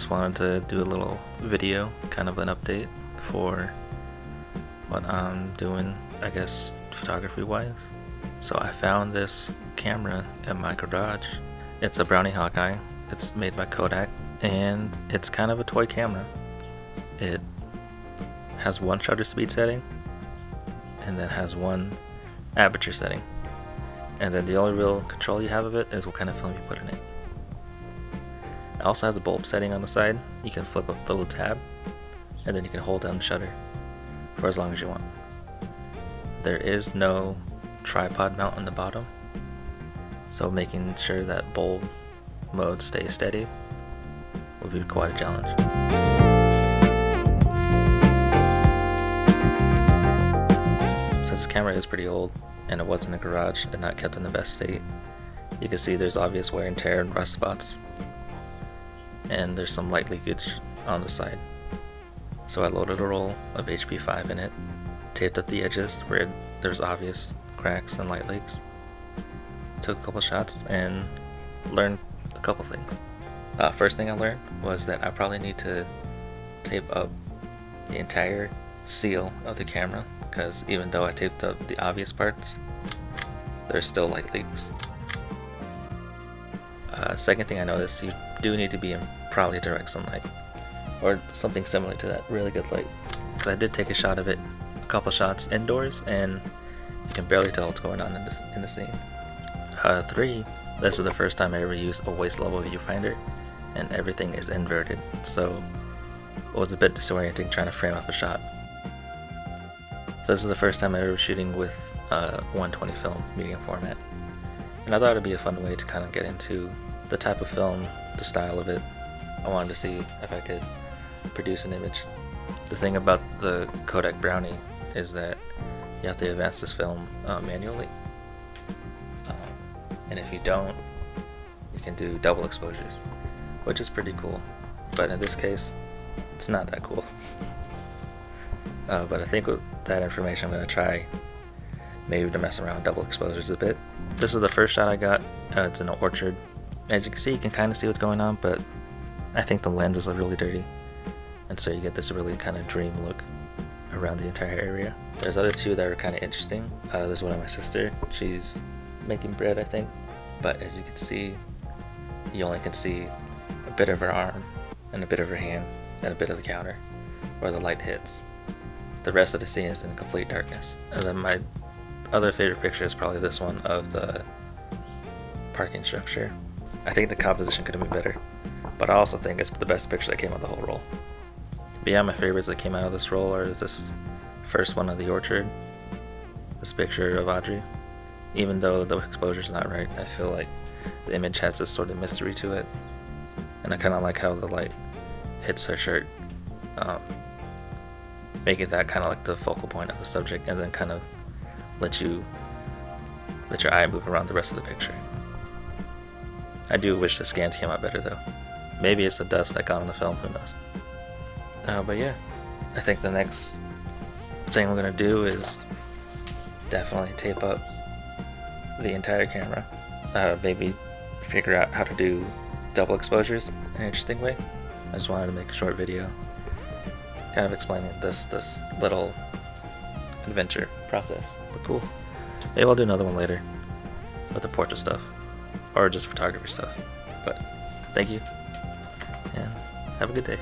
just wanted to do a little video, kind of an update for what I'm doing, I guess, photography wise. So I found this camera in my garage. It's a Brownie Hawkeye. It's made by Kodak, and it's kind of a toy camera. It has one shutter speed setting, and then has one aperture setting. And then the only real control you have of it is what kind of film you put in it. It also has a bulb setting on the side. You can flip up the little tab, and then you can hold down the shutter for as long as you want. There is no tripod mount on the bottom, so making sure that bulb mode stays steady would be quite a challenge. Since the camera is pretty old and it was in a garage and not kept in the best state, you can see there's obvious wear and tear and rust spots, and there's some light leakage on the side. So I loaded a roll of HP5 in it, taped up the edges where there's obvious cracks and light leaks, took a couple shots, and learned a couple things. First thing I learned was that I probably need to tape up the entire seal of the camera, because even though I taped up the obvious parts, there's still light leaks. Second thing I noticed, you do need to be in probably direct sunlight, or something similar to that, really good light. So I did take a shot of it, a couple shots indoors, and you can barely tell what's going on in the scene. 3, this is the first time I ever used a waist level viewfinder, and everything is inverted, so it was a bit disorienting trying to frame up a shot. This is the first time I ever shooting with 120 film medium format, and I thought it'd be a fun way to kind of get into the type of film, the style of it. I wanted to see if I could produce an image. The thing about the Kodak Brownie is that you have to advance this film manually, and if you don't, you can do double exposures, which is pretty cool, but in this case it's not that cool. But I think with that information I'm going to try maybe to mess around with double exposures a bit. This is the first shot I got. It's in an orchard. As you can see, you can kind of see what's going on, but I think the lenses are really dirty, and so you get this really kind of dream look around the entire area. There's other two that are kind of interesting. There's one of my sister. She's making bread, I think, but as you can see, you only can see a bit of her arm and a bit of her hand and a bit of the counter where the light hits. The rest of the scene is in complete darkness. And then my other favorite picture is probably this one of the parking structure. I think the composition could have been better, but I also think it's the best picture that came out of the whole roll. But yeah, my favorites that came out of this roll are this first one of the orchard, this picture of Audrey. Even though the exposure's not right, I feel like the image has this sort of mystery to it, and I kind of like how the light hits her shirt, making that kind of like the focal point of the subject, and then kind of let your eye move around the rest of the picture. I do wish the scans came out better though. Maybe it's the dust that got on the film, who knows. But yeah, I think the next thing we're gonna do is definitely tape up the entire camera. Maybe figure out how to do double exposures in an interesting way. I just wanted to make a short video kind of explaining this little adventure process. But cool. Maybe I'll do another one later with the portrait stuff, or just photography stuff. But thank you, and have a good day.